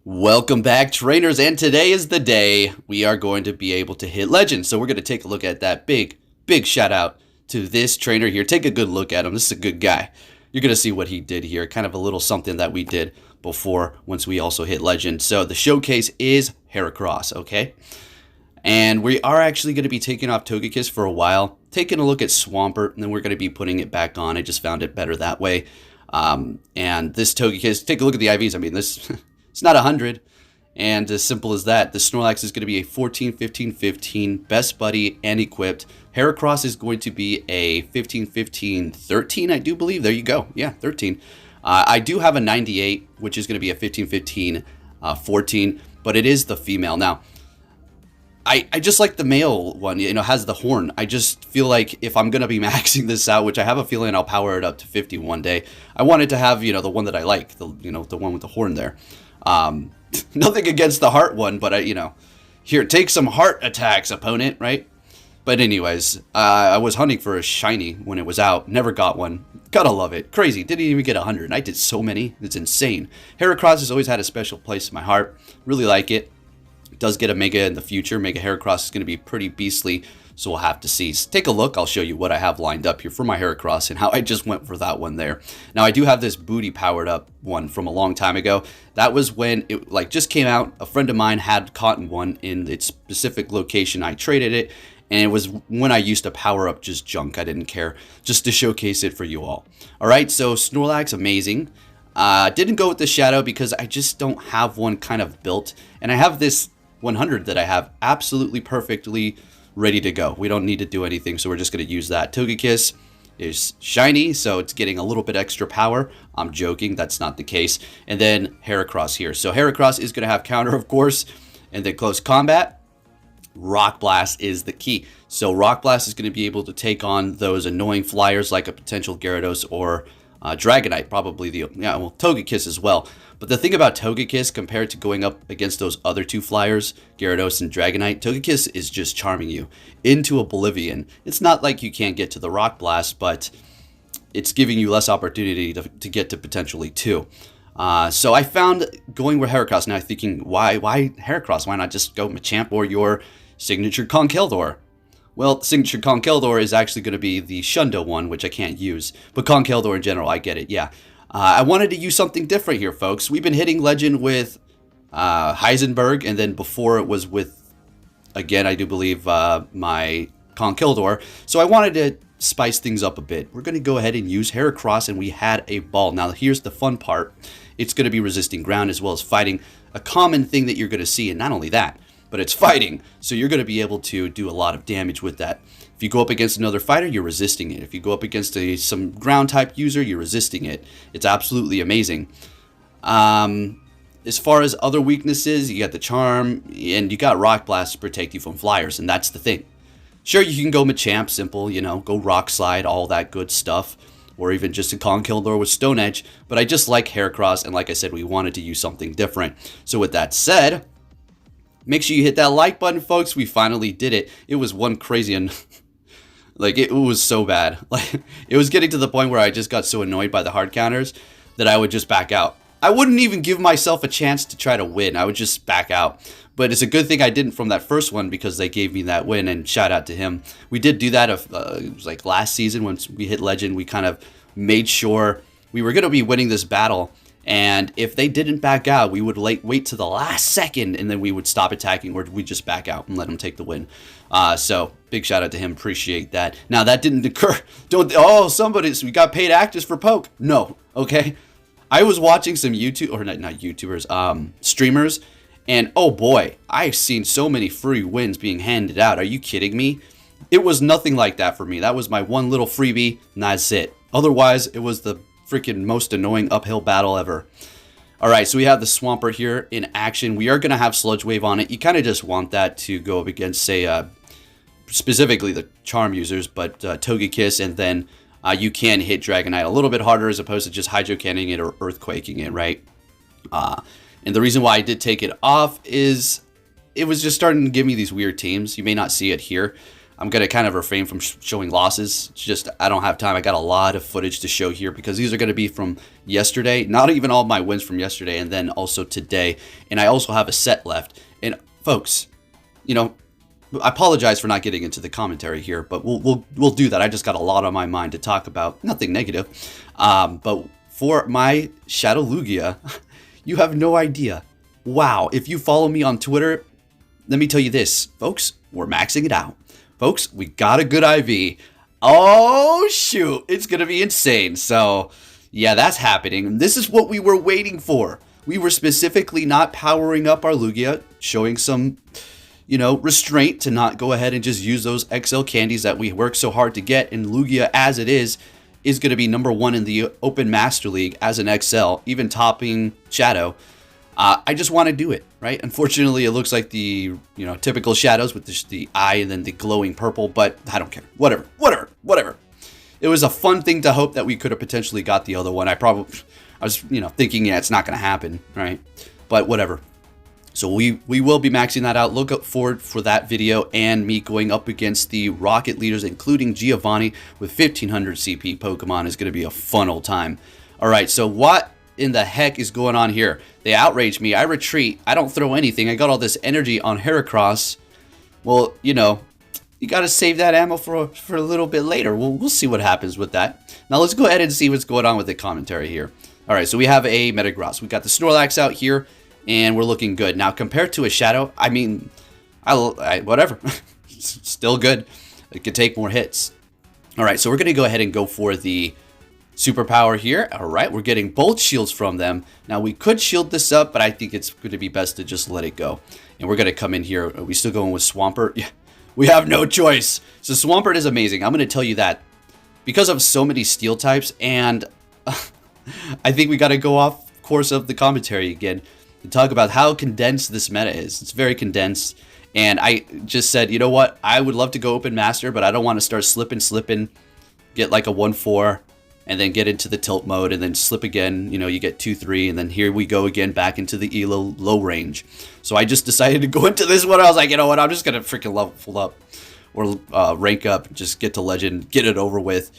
Welcome back, trainers, and today is the day we are going to be able to hit legends. So we're going to take a look at that. Big shout out to this trainer here. Take a good look at him. This is a good guy. You're going to see what he did here. Kind of a little something that we did before once we also hit legend. So the showcase is Heracross, okay? And we are actually going to be taking off Togekiss for a while, taking a look at Swampert, and then we're going to be putting it back on. I just found it better that way. And this Togekiss, take a look at the IVs. I mean, this... It's not 100, and as simple as that. The Snorlax is going to be a 14, 15, 15, best buddy, and equipped. Heracross is going to be a 15, 15, 13, I do believe. There you go. Yeah, 13. I do have a 98, which is going to be a 15, 15, 14, but it is the female. Now, I just like the male one, has the horn. I just feel like if I'm going to be maxing this out, which I have a feeling I'll power it up to 50 one day, I wanted to have, the one that I like, the one with the horn there. Nothing against the heart one, but here, take some heart attacks, opponent, right? But anyways, I was hunting for a shiny when it was out. Never got one. Gotta love it. Crazy. Didn't even get 100. I did so many. It's insane. Heracross has always had a special place in my heart. Really like it. It does get a Mega in the future. Mega Heracross is going to be pretty beastly, so we'll have to see. So take a look. I'll show you what I have lined up here for my Heracross and how I just went for that one there. Now, I do have this booty powered up one from a long time ago. That was when it just came out. A friend of mine had caught one in its specific location. I traded it, and it was when I used to power up just junk. I didn't care, just to showcase it for you all. All right, so Snorlax, amazing. Didn't go with the Shadow because I just don't have one kind of built. And I have this 100 that I have absolutely perfectly ready to go. We don't need to do anything, so we're just going to use that. Togekiss is shiny, so it's getting a little bit extra power. I'm joking, that's not the case. And then Heracross here. So Heracross is going to have counter, of course, and then close combat. Rock Blast is the key. So Rock Blast is going to be able to take on those annoying flyers like a potential Gyarados or Dragonite, probably Togekiss as well. But the thing about Togekiss compared to going up against those other two flyers, Gyarados and Dragonite, Togekiss is just charming you into oblivion. It's not like you can't get to the Rock Blast, but it's giving you less opportunity to get to potentially two. So I found going with Heracross. Now thinking, why Heracross? Why not just go Machamp or your signature Conkeldurr? Well, signature Conkeldurr is actually going to be the Shundo one, which I can't use. But Conkeldurr in general, I get it, yeah. I wanted to use something different here, folks. We've been hitting Legend with Heisenberg, and then before it was with, again, I do believe, my Conkeldurr. So I wanted to spice things up a bit. We're going to go ahead and use Heracross, and we had a ball. Now, here's the fun part. It's going to be resisting ground as well as fighting, a common thing that you're going to see, and not only that, but it's fighting, so you're going to be able to do a lot of damage with that. If you go up against another fighter, you're resisting it. If you go up against some ground-type user, you're resisting it. It's absolutely amazing. As far as other weaknesses, you got the Charm, and you got Rock Blast to protect you from flyers, and that's the thing. Sure, you can go Machamp, simple, go Rock Slide, all that good stuff, or even just a Conkeldurr with Stone Edge, but I just like Heracross, and like I said, we wanted to use something different. So with that said, make sure you hit that like button, folks. We finally did it. It was one crazy and it was so bad. It was getting to the point where I just got so annoyed by the hard counters that I would just back out. I wouldn't even give myself a chance to try to win. I would just back out. But it's a good thing I didn't from that first one because they gave me that win, and shout out to him. We did do that. It was like last season when we hit Legend. We kind of made sure we were going to be winning this battle. And if they didn't back out, we would wait to the last second, and then we would stop attacking, or we'd just back out and let them take the win. So big shout out to him. Appreciate that. Now that didn't occur. We got paid actors for poke. No, okay. I was watching some YouTube or not YouTubers, streamers, and oh boy, I've seen so many free wins being handed out. Are you kidding me? It was nothing like that for me. That was my one little freebie, and that's it. Otherwise, it was the freaking most annoying uphill battle ever. Alright, so we have the Swampert here in action. We are going to have Sludge Wave on it. You kind of just want that to go up against, say, specifically the Charm users, but Togekiss, and then you can hit Dragonite a little bit harder as opposed to just Hydro Cannoning it or Earthquaking it, right? And the reason why I did take it off is it was just starting to give me these weird teams. You may not see it here. I'm going to kind of refrain from showing losses. It's just I don't have time. I got a lot of footage to show here because these are going to be from yesterday. Not even all my wins from yesterday and then also today. And I also have a set left. And folks, you know, I apologize for not getting into the commentary here, but we'll do that. I just got a lot on my mind to talk about. Nothing negative. But for my Shadow Lugia, you have no idea. Wow. If you follow me on Twitter, let me tell you this, folks, we're maxing it out. Folks, we got a good IV. Oh, shoot. It's going to be insane. So, yeah, that's happening. This is what we were waiting for. We were specifically not powering up our Lugia, showing some, you know, restraint to not go ahead and just use those XL candies that we worked so hard to get. And Lugia, as it is going to be #1 in the Open Master League as an XL, even topping Shadow. I just want to do it, right? Unfortunately, it looks like the, you know, typical Shadows with the eye and then the glowing purple, but I don't care. Whatever. It was a fun thing to hope that we could have potentially got the other one. I was, you know, thinking, yeah, it's not going to happen, right? But whatever. So we will be maxing that out. Look forward for that video and me going up against the Rocket leaders, including Giovanni with 1500 CP Pokemon is going to be a fun old time. All right, so what in the heck is going on here? They outrage me. I retreat. I don't throw anything. I got all this energy on Heracross. Well, you know, you got to save that ammo for a little bit later. We'll see what happens with that. Now let's go ahead and see what's going on with the commentary here. All right, so we have a Metagross. We got the Snorlax out here, and we're looking good. Now, compared to a Shadow, I mean, whatever. It's still good. It could take more hits. All right, so we're going to go ahead and go for the superpower here. All right, we're getting both shields from them. Now, we could shield this up, but I think it's going to be best to just let it go. And we're going to come in here. Are we still going with Swampert? Yeah, we have no choice. So Swampert is amazing. I'm going to tell you that because of so many steel types, and I think we got to go off course of the commentary again and talk about how condensed this meta is. It's very condensed. And I just said, you know what? I would love to go Open Master, but I don't want to start slipping, get like a 1-4, and then get into the tilt mode, and then slip again. You know, you get 2-3, and then here we go again back into the ELO low range. So I just decided to go into this one. I was like, you know what? I'm just going to freaking level up or rank up, just get to Legend, get it over with.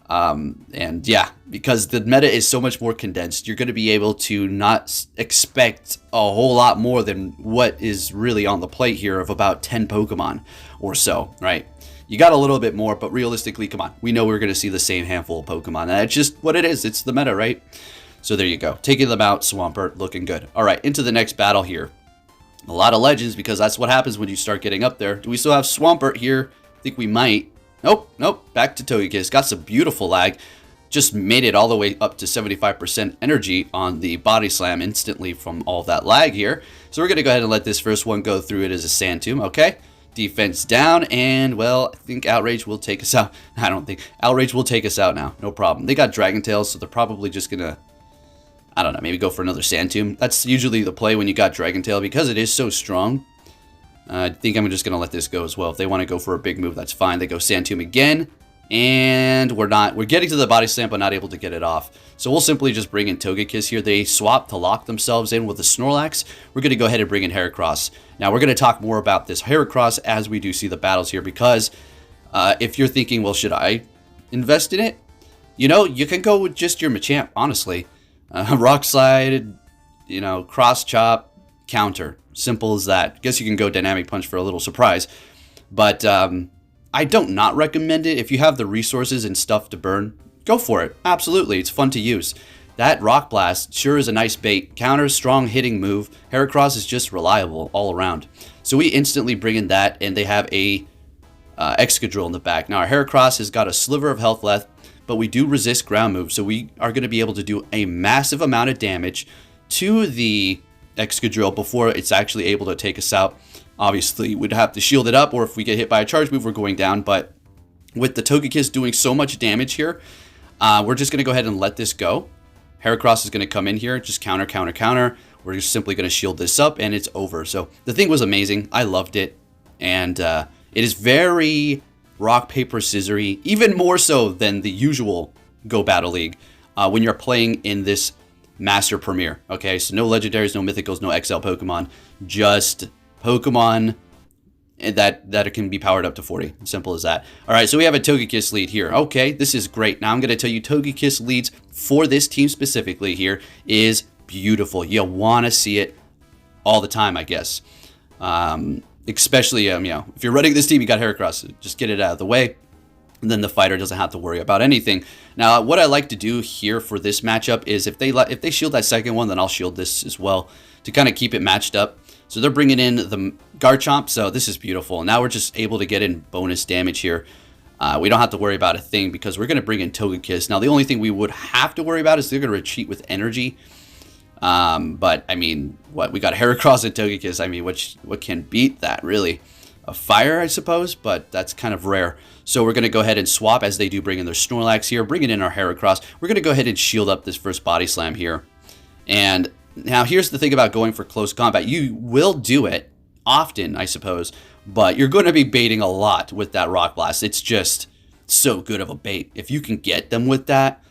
And yeah, because the meta is so much more condensed, you're going to be able to not expect a whole lot more than what is really on the plate here of about 10 Pokemon or so, right? You got a little bit more, but realistically, come on. We know we're going to see the same handful of Pokemon. And that's just what it is. It's the meta, right? So there you go. Taking them out, Swampert, looking good. All right, into the next battle here. A lot of Legends, because that's what happens when you start getting up there. Do we still have Swampert here? I think we might. Nope. Back to Togekiss. Got some beautiful lag. Just made it all the way up to 75% energy on the Body Slam instantly from all that lag here. So we're going to go ahead and let this first one go through it as a Sand Tomb, okay? Defense down, and, well, I think Outrage will take us out. I don't think. Outrage will take us out now. No problem. They got Dragon Tails, so they're probably just going to, I don't know, maybe go for another Sand Tomb. That's usually the play when you got Dragon Tail because it is so strong. I think I'm just going to let this go as well. If they want to go for a big move, that's fine. They go Sand Tomb again, and we're getting to the Body Slam, but not able to get it off. So we'll simply just bring in Togekiss here. They swap to lock themselves in with the Snorlax. We're going to go ahead and bring in Heracross. Now, we're going to talk more about this Heracross as we do see the battles here, because if you're thinking, well, should I invest in it? You know, you can go with just your Machamp, honestly. Rock Slide, you know, Cross Chop, counter. Simple as that. Guess you can go Dynamic Punch for a little surprise. But I don't not recommend it. If you have the resources and stuff to burn, go for it. Absolutely. It's fun to use. That Rock Blast sure is a nice bait. Counter, strong hitting move. Heracross is just reliable all around. So we instantly bring in that, and they have a Excadrill in the back. Now our Heracross has got a sliver of health left, but we do resist ground moves. So we are going to be able to do a massive amount of damage to the Excadrill before it's actually able to take us out. Obviously, we'd have to shield it up, or if we get hit by a charge move, we're going down. But with the Togekiss doing so much damage here, we're just going to go ahead and let this go. Heracross is going to come in here, just counter. We're just simply going to shield this up, and it's over. So the thing was amazing. I loved it. And it is very rock, paper, scissory, even more so than the usual Go Battle League when you're playing in this Master Premier. Okay, so no Legendaries, no Mythicals, no XL Pokemon, just Pokemon and that it can be powered up to 40. Simple as that. All right, so we have a Togekiss lead here. Okay, this is great. Now I'm going to tell you Togekiss leads for this team specifically here is beautiful. You want to see it all the time, I guess. Especially, you know, if you're running this team, you got Heracross. Just get it out of the way, and then the fighter doesn't have to worry about anything. Now, what I like to do here for this matchup is if they shield that second one, then I'll shield this as well to kind of keep it matched up. So they're bringing in the Garchomp, so this is beautiful. Now we're just able to get in bonus damage here. We don't have to worry about a thing because we're going to bring in Togekiss. Now, the only thing we would have to worry about is they're going to retreat with energy. But, I mean, what? We got Heracross and Togekiss. I mean, what can beat that, really? A fire, I suppose, but that's kind of rare. So we're going to go ahead and swap as they do bring in their Snorlax here, bringing in our Heracross. We're going to go ahead and shield up this first Body Slam here. And now here's the thing about going for close combat. You will do it often, I suppose, but you're going to be baiting a lot with that Rock Blast. It's just so good of a bait. If you can get them with that,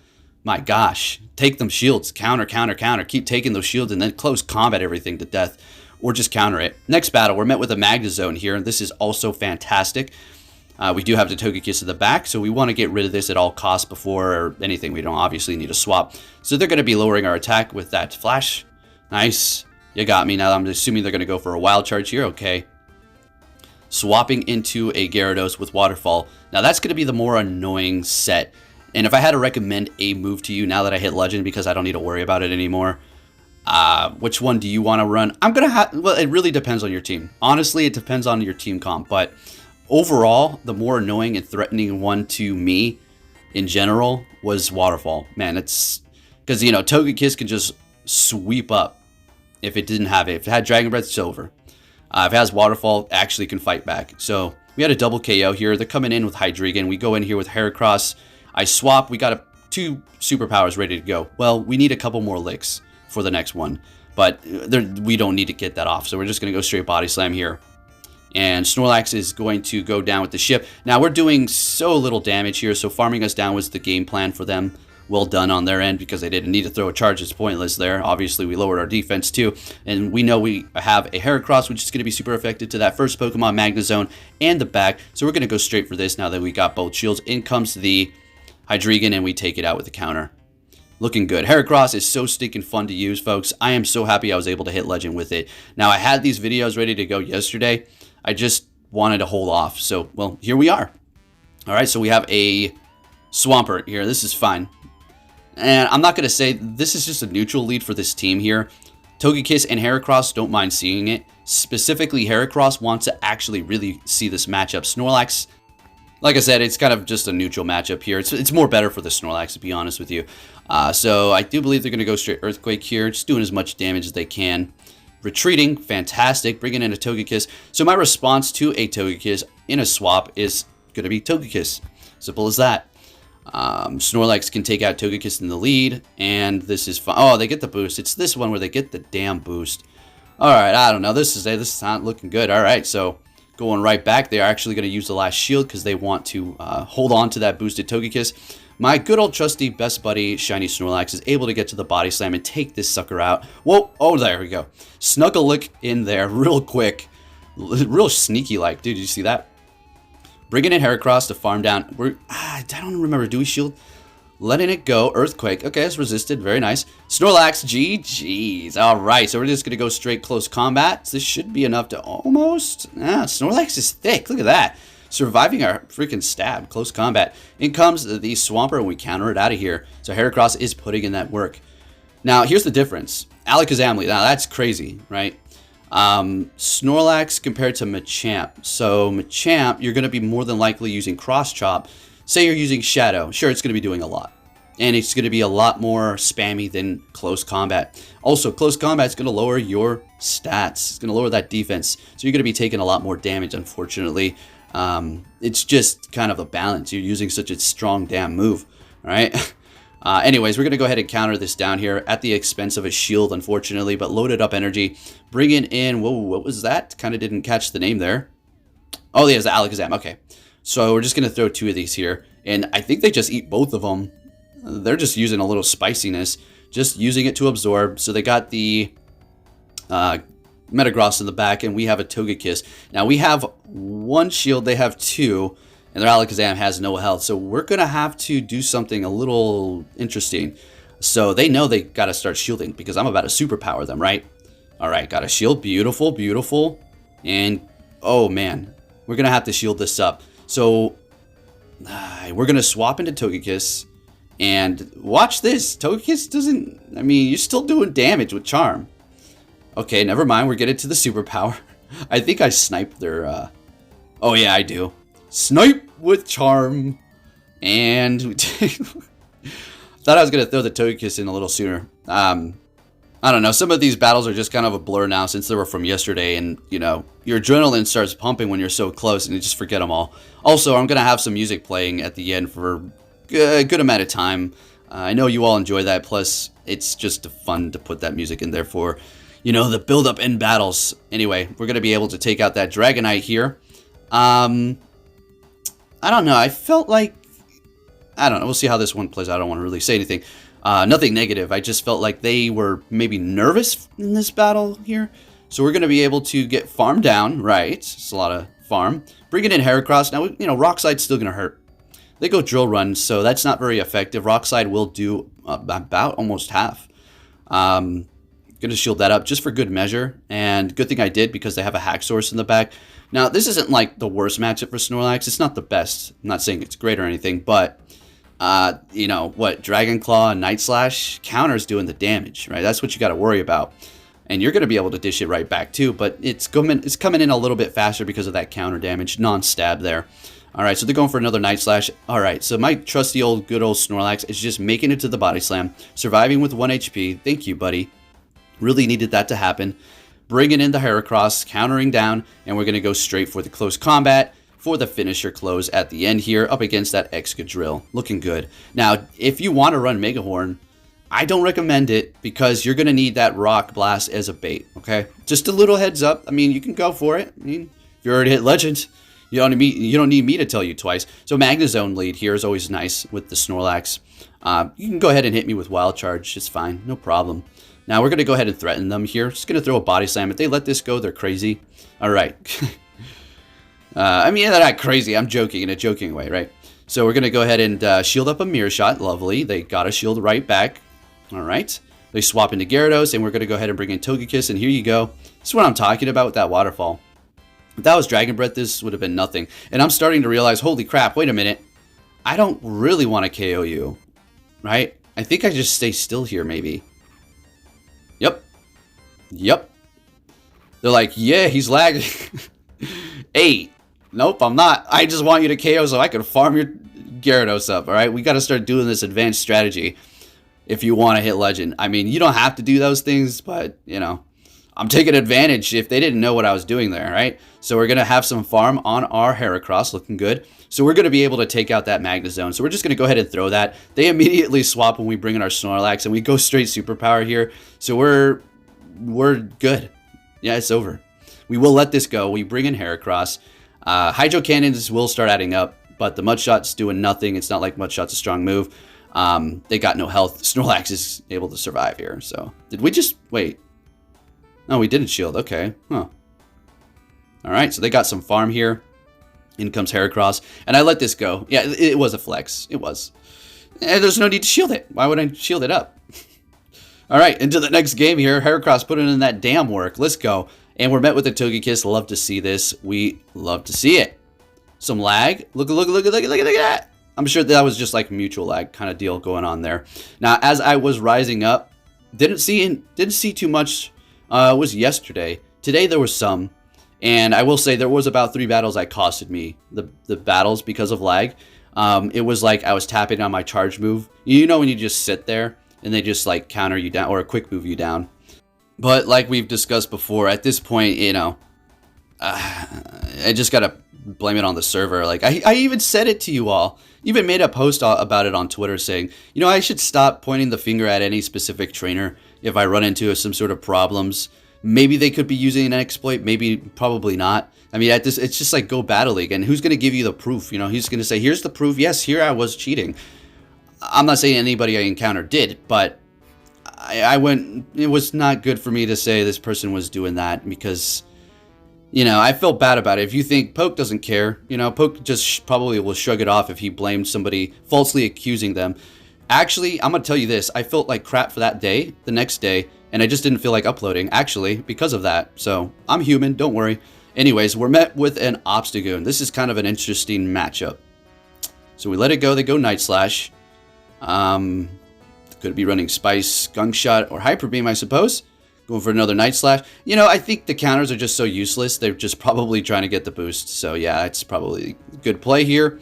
my gosh, take them shields, counter, counter, counter. Keep taking those shields and then close combat everything to death or just counter it. Next battle, we're met with a Magnezone here, and this is also fantastic. We do have the Togekiss in the back, so we want to get rid of this at all costs before anything. We don't obviously need a swap. So they're going to be lowering our attack with that Flash. Nice. You got me. Now I'm assuming they're going to go for a Wild Charge here. Okay. Swapping into a Gyarados with Waterfall. Now that's going to be the more annoying set. And if I had to recommend a move to you now that I hit Legend because I don't need to worry about it anymore, which one do you want to run? I'm going to have... Well, it really depends on your team. Honestly, it depends on your team comp. But overall, the more annoying and threatening one to me in general was Waterfall. Man, it's... Because, you know, Togekiss can just sweep up if it didn't have it. If it had Dragon Breath, it's over. If it has Waterfall, it actually can fight back. So we had a double KO here. They're coming in with Hydreigon. We go in here with Heracross. I swap. We got two superpowers ready to go. Well, we need a couple more licks for the next one. But we don't need to get that off. So we're just going to go straight Body Slam here. And Snorlax is going to go down with the ship. Now, we're doing so little damage here. So farming us down was the game plan for them. Well done on their end because they didn't need to throw a charge. It's pointless there. Obviously, we lowered our defense too. And we know we have a Heracross, which is going to be super effective to that first Pokemon, Magnezone, and the back. So we're going to go straight for this now that we got both shields. In comes the Hydreigon, and we take it out with the counter. Looking good. Heracross is so stinking fun to use, folks. I am so happy I was able to hit Legend with it. Now, I had these videos ready to go yesterday. I just wanted to hold off. So, well, here we are. All right, so we have a Swampert here. This is fine. And I'm not going to say this is just a neutral lead for this team here. Togekiss and Heracross don't mind seeing it. Specifically, Heracross wants to actually really see this matchup. Snorlax, like I said, it's kind of just a neutral matchup here. It's more better for the Snorlax, to be honest with you. So I do believe they're going to go straight Earthquake here. Just doing as much damage as they can. Retreating, fantastic. Bringing in a Togekiss. So my response to a Togekiss in a swap is going to be Togekiss. Simple as that. Snorlax can take out Togekiss in the lead, and this is fun. Oh, they get the boost. It's this one where they get the damn boost. All right, I don't know. This is not looking good. All right, so going right back. They are actually going to use the last shield because they want to hold on to that boosted Togekiss. My good old trusty best buddy, Shiny Snorlax, is able to get to the Body Slam and take this sucker out. Whoa, oh, there we go. Snuck a lick in there real quick. Real sneaky-like. Dude, did you see that? Bringing in Heracross to farm down. I don't remember. Do we shield? Letting it go. Earthquake. Okay, it's resisted. Very nice. Snorlax. GG's. All right, so we're just going to go straight close combat. This should be enough to almost... Snorlax is thick. Look at that. Surviving our freaking stab. Close combat. In comes the Swampert, and we counter it out of here. So Heracross is putting in that work. Now, here's the difference. Alakazam. Now, that's crazy, right? Snorlax compared to Machamp. So Machamp, you're going to be more than likely using Cross Chop. Say you're using Shadow. Sure, it's going to be doing a lot. And it's going to be a lot more spammy than Close Combat. Also, Close Combat is going to lower your stats. It's going to lower that defense. So you're going to be taking a lot more damage, unfortunately. It's just kind of a balance. You're using such a strong damn move, right? Anyways, we're going to go ahead and counter this down here at the expense of a shield, unfortunately, but loaded up energy. Bringing in, whoa, what was that? Kind of didn't catch the name there. Oh, there's the Alakazam. Okay. So we're just going to throw two of these here, and I think they just eat both of them. They're just using a little spiciness, just using it to absorb. So they got the Metagross in the back, and we have a Togekiss. Now, we have 1 shield, they have 2, and their Alakazam has no health. So we're going to have to do something a little interesting. So they know they got to start shielding because I'm about to superpower them, right? All right, got a shield. Beautiful, beautiful. And, oh, man, we're going to have to shield this up. So we're going to swap into Togekiss. And watch this. Togekiss doesn't... I mean, you're still doing damage with Charm. Okay, never mind. We're getting to the superpower. I think I sniped their... Oh, yeah, I do. Snipe with Charm. And... Thought I was going to throw the Togekiss in a little sooner. I don't know. Some of these battles are just kind of a blur now since they were from yesterday. And, you know, your adrenaline starts pumping when you're so close and you just forget them all. Also, I'm going to have some music playing at the end for a good amount of time. I know you all enjoy that. Plus, it's just fun to put that music in there for, you know, the build-up in battles. Anyway, we're going to be able to take out that Dragonite here. I don't know. I felt like... I don't know. We'll see how this one plays out. I don't want to really say anything. Nothing negative. I just felt like they were maybe nervous in this battle here. So we're going to be able to get farm down. Right. It's a lot of farm. Bringing in Heracross. Now, you know, Rock Slide's still going to hurt. They go Drill Run, so that's not very effective. Rock Slide will do about almost half. Going to shield that up just for good measure. And good thing I did because they have a hack source in the back. Now, this isn't like the worst matchup for Snorlax. It's not the best. I'm not saying it's great or anything, but... you know, what, Dragon Claw and Night Slash, counter's doing the damage, right? That's what you got to worry about. And you're going to be able to dish it right back too, but it's coming in a little bit faster because of that counter damage, non-stab there. All right, so they're going for another Night Slash. All right, so my trusty old, good old Snorlax is just making it to the Body Slam, surviving with 1 HP. Thank you, buddy. Really needed that to happen. Bringing in the Heracross, countering down, and we're going to go straight for the close combat for the finisher close at the end here, up against that Excadrill. Looking good. Now, if you want to run Mega Horn, I don't recommend it because you're going to need that Rock Blast as a bait, okay? Just a little heads up. I mean, you can go for it. I mean, if you already hit Legends, you don't need me to tell you twice. So Magnezone lead here is always nice with the Snorlax. You can go ahead and hit me with Wild Charge. It's fine. No problem. Now, we're going to go ahead and threaten them here. Just going to throw a Body Slam. If they let this go, they're crazy. All right. I mean, they're not crazy. I'm joking in a joking way, right? So we're going to go ahead and shield up a Mirror Shot. Lovely. They got a shield right back. All right. They swap into Gyarados, and we're going to go ahead and bring in Togekiss, and here you go. This is what I'm talking about with that Waterfall. If that was Dragon Breath, this would have been nothing. And I'm starting to realize, holy crap, wait a minute. I don't really want to KO you, right? I think I just stay still here, maybe. Yep. Yep. They're like, yeah, he's lagging. 8. Nope, I'm not. I just want you to KO so I can farm your Gyarados up, all right? We got to start doing this advanced strategy if you want to hit Legend. I mean, you don't have to do those things, but, you know, I'm taking advantage if they didn't know what I was doing there, right? So we're going to have some farm on our Heracross, looking good. So we're going to be able to take out that Magnezone. So we're just going to go ahead and throw that. They immediately swap when we bring in our Snorlax, and we go straight Superpower here. So we're good. Yeah, it's over. We will let this go. We bring in Heracross. Hydro Cannons will start adding up, but the Mud Shot's doing nothing. It's not like Mud Shot's a strong move. They got no health. Snorlax is able to survive here. So did we just wait? No, we didn't shield. Okay. Huh. All right. So they got some farm here. In comes Heracross. And I let this go. Yeah, it was a flex. It was. And there's no need to shield it. Why would I shield it up? All right. Into the next game here. Heracross putting in that damn work. Let's go. And we're met with a Togekiss. Love to see this. We love to see it. Some lag. Look at that. I'm sure that was just like mutual lag kind of deal going on there. Now, as I was rising up, didn't see too much. It was yesterday. Today there was some. And I will say there was about 3 battles that costed me the battles because of lag. It was like I was tapping on my charge move. You know when you just sit there and they just like counter you down or a quick move you down. But like we've discussed before, at this point, you know, I just got to blame it on the server. Like I even said it to you all. Even made a post about it on Twitter saying, you know, I should stop pointing the finger at any specific trainer if I run into some sort of problems. Maybe they could be using an exploit. Maybe, probably not. I mean, at this, it's just like go Battle League. And who's going to give you the proof? You know, he's going to say, here's the proof. Yes, here I was cheating. I'm not saying anybody I encountered did, but I went, it was not good for me to say this person was doing that because, you know, I felt bad about it. If you think Poke doesn't care, you know, Poke just probably will shrug it off if he blamed somebody falsely accusing them. Actually, I'm going to tell you this. I felt like crap for that day, the next day, and I just didn't feel like uploading, actually, because of that. So, I'm human, don't worry. Anyways, we're met with an Obstagoon. This is kind of an interesting matchup. So, we let it go. They go Night Slash. Could be running Spice, Gunk Shot, or Hyper Beam, I suppose. Going for another Night Slash. You know, I think the counters are just so useless. They're just probably trying to get the boost. So, yeah, it's probably a good play here.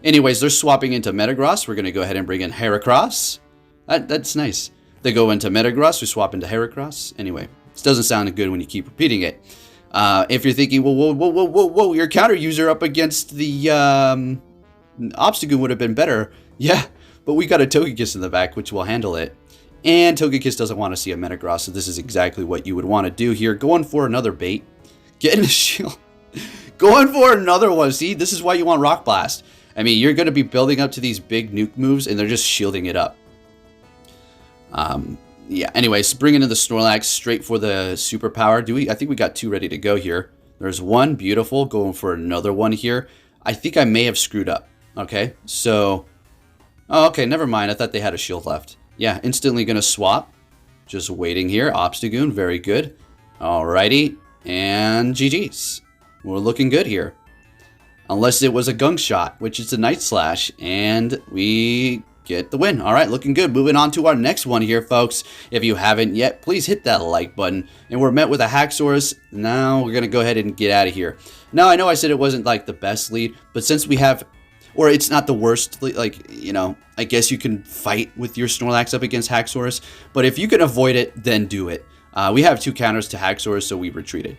Anyways, they're swapping into Metagross. We're going to go ahead and bring in Heracross. That's nice. They go into Metagross. We swap into Heracross. Anyway, this doesn't sound good when you keep repeating it. If you're thinking, whoa, your counter user up against the Obstagoon would have been better. Yeah, but we got a Togekiss in the back, which will handle it. And Togekiss doesn't want to see a Metagross, so this is exactly what you would want to do here. Going for another bait. Getting a shield. Going for another one. See, this is why you want Rock Blast. I mean, you're going to be building up to these big nuke moves, and they're just shielding it up. Yeah, anyways, bringing in the Snorlax straight for the superpower. I think we got 2 ready to go here. There's one, beautiful, going for another one here. I think I may have screwed up. Okay, so... Oh, okay, never mind. I thought they had a shield left. Yeah, instantly going to swap. Just waiting here. Obstagoon, very good. Alrighty, and GG's. We're looking good here. Unless it was a Gunk Shot, which is a Night Slash, and we get the win. All right, looking good. Moving on to our next one here, folks. If you haven't yet, please hit that like button. And we're met with a Haxorus. Now we're going to go ahead and get out of here. Now, I know I said it wasn't like the best lead, but since we have, or it's not the worst, like, you know, I guess you can fight with your Snorlax up against Haxorus, but if you can avoid it, then do it. We have 2 counters to Haxorus, so we retreated.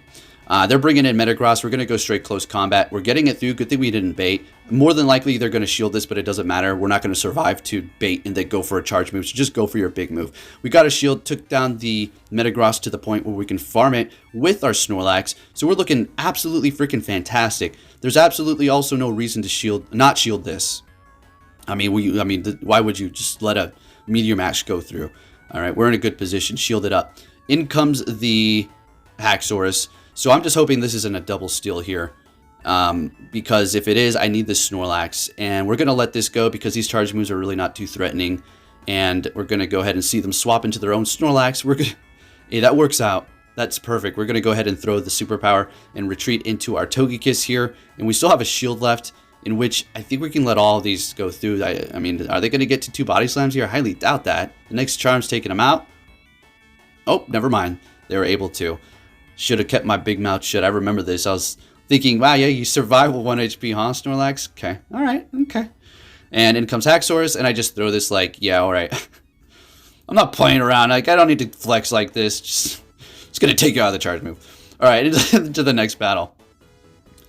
They're bringing in Metagross. We're going to go straight close combat. We're getting it through. Good thing we didn't bait. More than likely, they're going to shield this, but it doesn't matter. We're not going to survive to bait and then go for a charge move, so just go for your big move. We got a shield, took down the Metagross to the point where we can farm it with our Snorlax, so we're looking absolutely freaking fantastic. There's absolutely also no reason to not shield this. I mean, why would you just let a Meteor Mash go through? All right, we're in a good position. Shield it up. In comes the Haxorus. So I'm just hoping this isn't a double steal here, because if it is, I need this Snorlax, and we're going to let this go because these charge moves are really not too threatening, and we're going to go ahead and see them swap into their own Snorlax. Hey, that works out. That's perfect. We're going to go ahead and throw the superpower and retreat into our Togekiss here, and we still have a shield left, in which I think we can let all of these go through. I mean, are they going to get to 2 body slams here? I highly doubt that. The next charm's taking them out. Oh, never mind. They were able to. Should have kept my big mouth shut. I remember this. I was thinking, wow, yeah, you survive with 1 HP, huh, Snorlax? Okay. All right. Okay. And in comes Haxorus, and I just throw this like, yeah, all right. I'm not playing around. Like, I don't need to flex like this. Just going to take you out of the charge move. All right, into the next battle.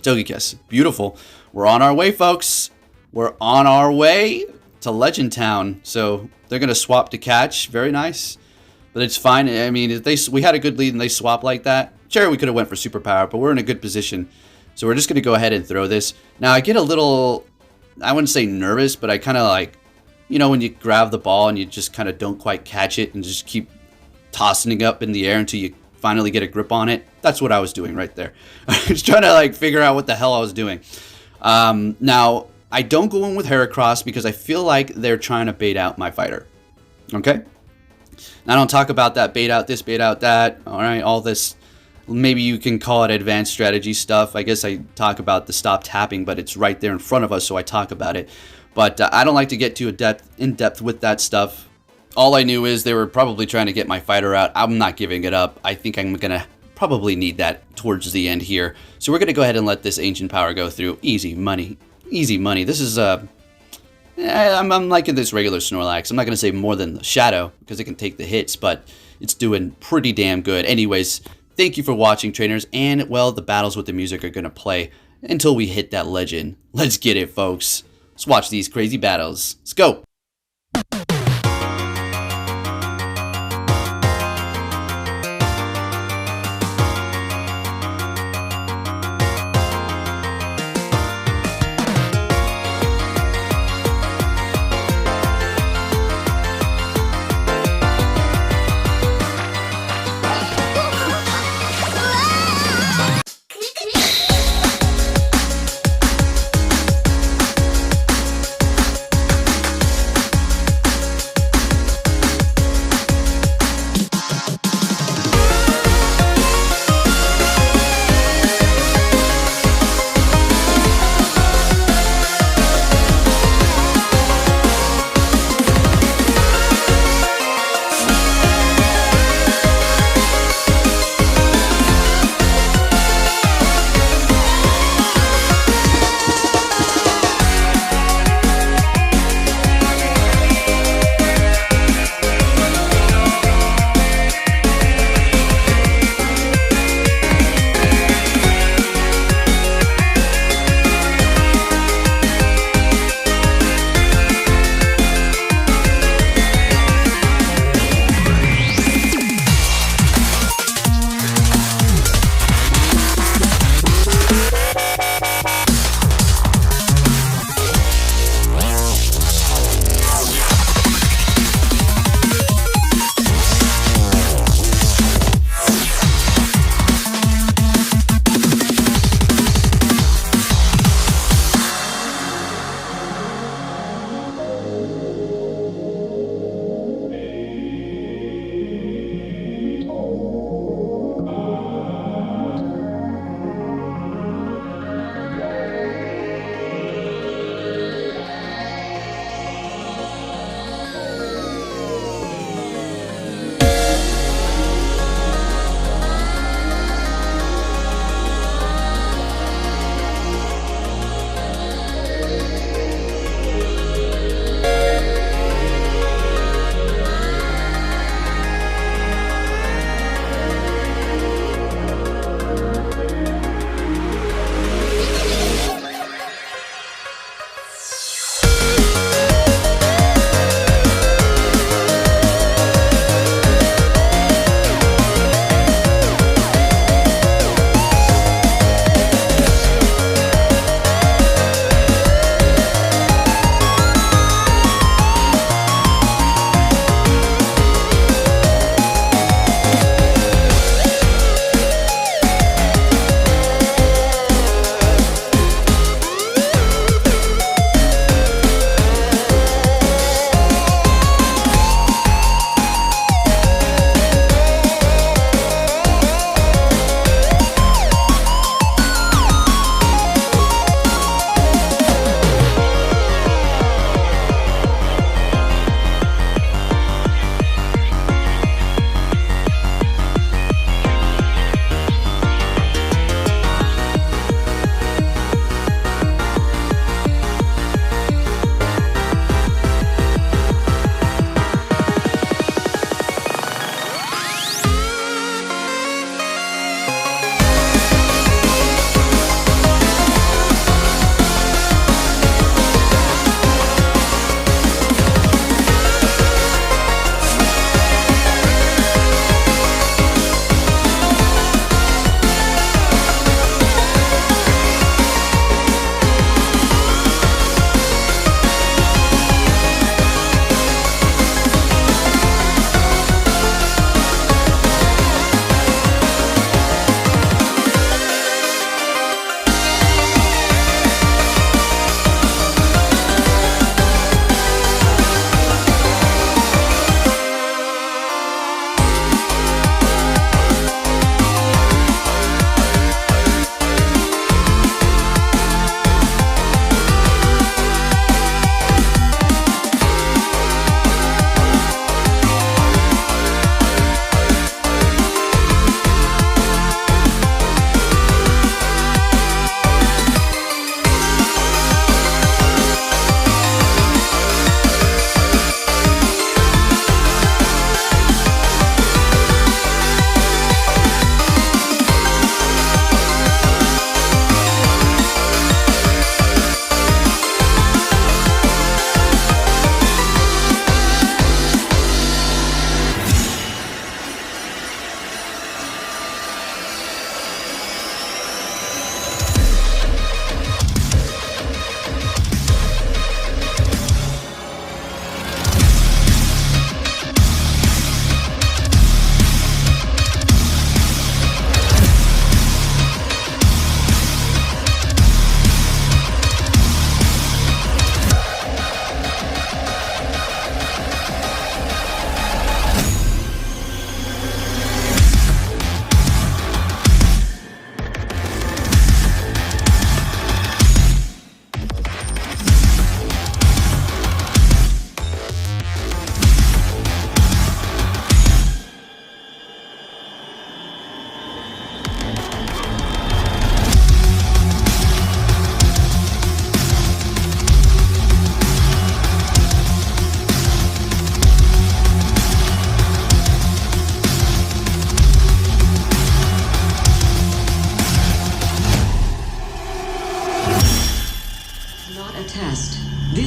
Togekiss. Beautiful. We're on our way, folks. We're on our way to Legend Town. So they're going to swap to catch. Very nice. But it's fine. I mean, if we had a good lead and they swap like that, sure, we could have went for superpower, but we're in a good position. So we're just going to go ahead and throw this. Now, I get a little, I wouldn't say nervous, but I kind of like, you know, when you grab the ball and you just kind of don't quite catch it and just keep tossing it up in the air until you finally get a grip on it. That's what I was doing right there. I was trying to like figure out what the hell I was doing. Now, I don't go in with Heracross because I feel like they're trying to bait out my fighter. Okay? I don't talk about that, bait out this, bait out that, all right, all this, maybe you can call it advanced strategy stuff. I guess I talk about the stop tapping, but it's right there in front of us, so I talk about it. But I don't like to get too in depth with that stuff. All I knew is they were probably trying to get my fighter out. I'm not giving it up. I think I'm going to probably need that towards the end here. So we're going to go ahead and let this ancient power go through. Easy money. Easy money. This is I'm liking this regular Snorlax. I'm not going to say more than the Shadow because it can take the hits, but it's doing pretty damn good. Anyways, thank you for watching, trainers, and, well, the battles with the music are going to play until we hit that legend. Let's get it, folks. Let's watch these crazy battles. Let's go.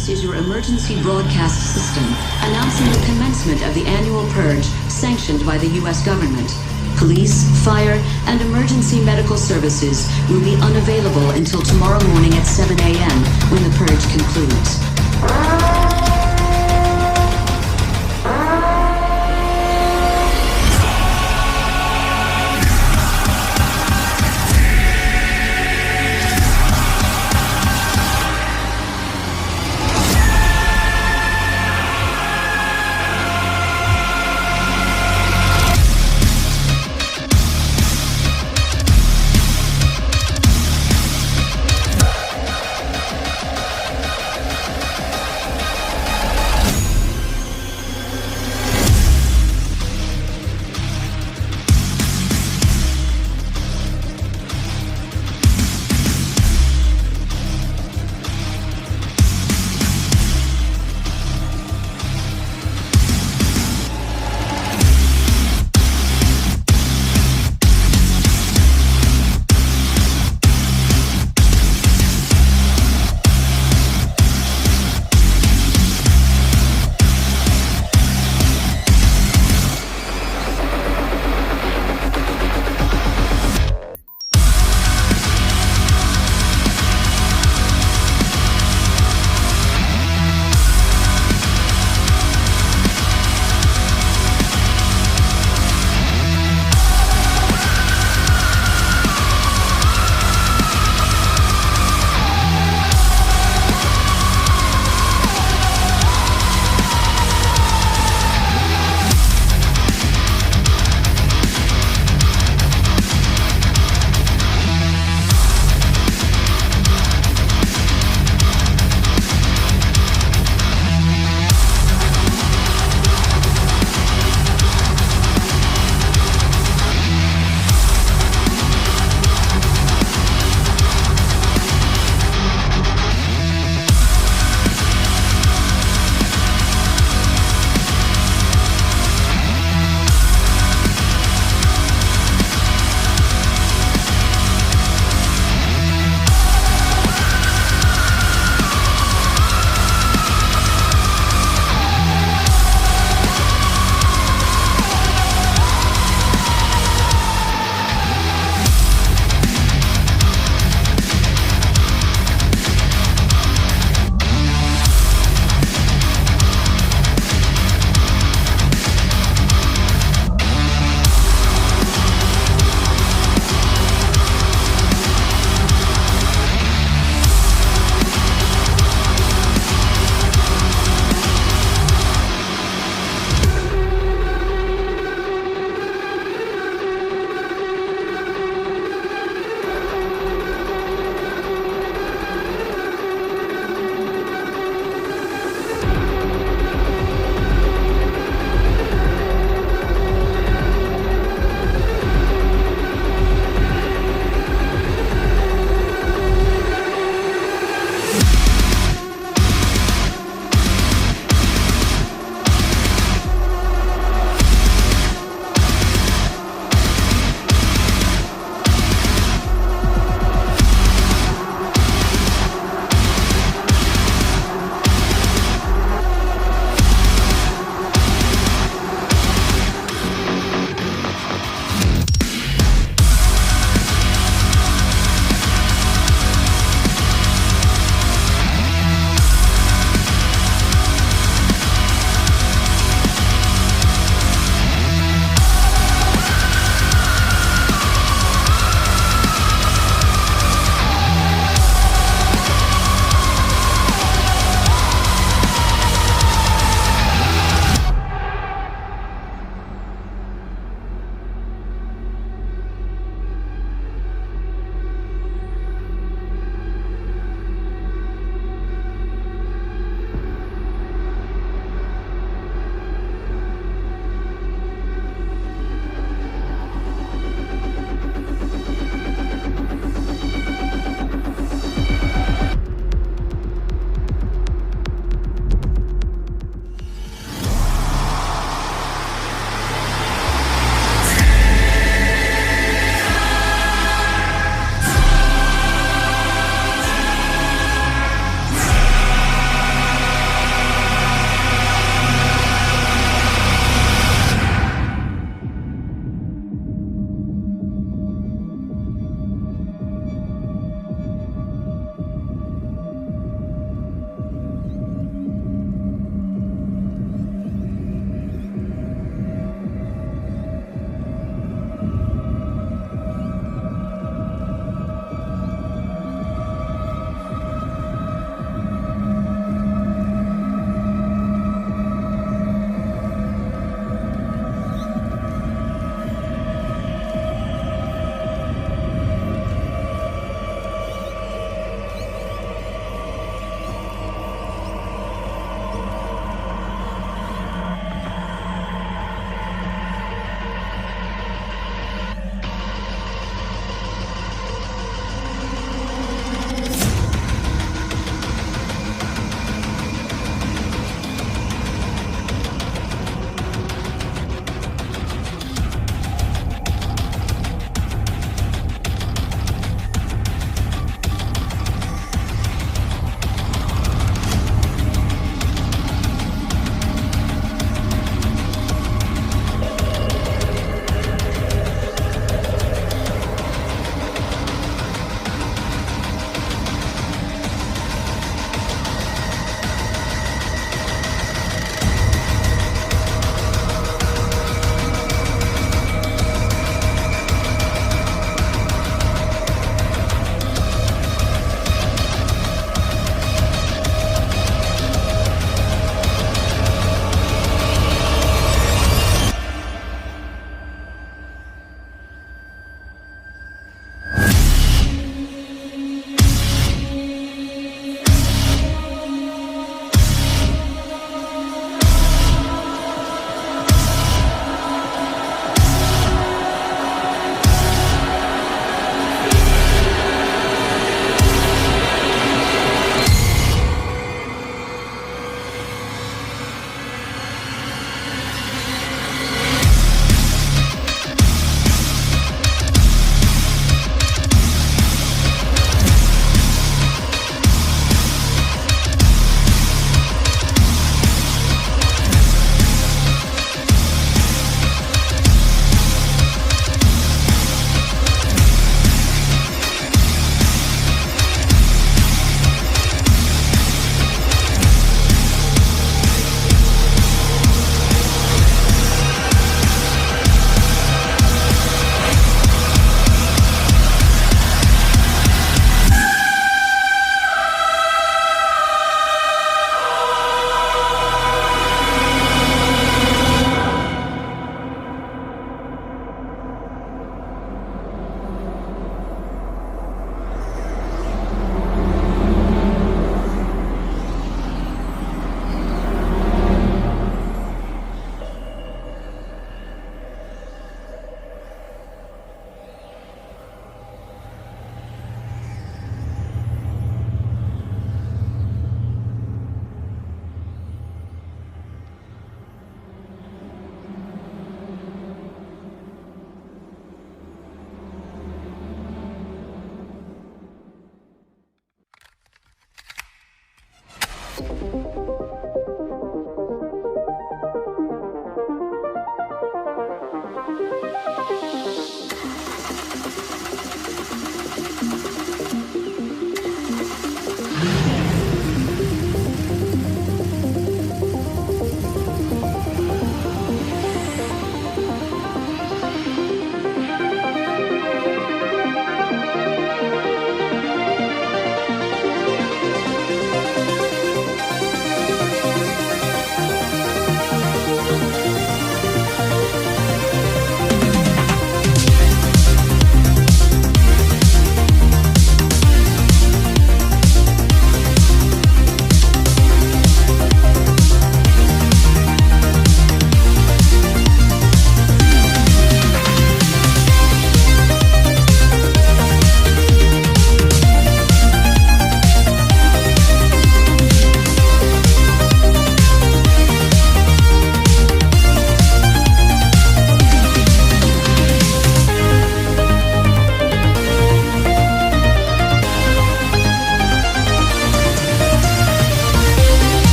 This is your emergency broadcast system announcing the commencement of the annual purge sanctioned by the U.S. government. Police, fire, and emergency medical services will be unavailable until tomorrow morning at 7 a.m. when the purge concludes.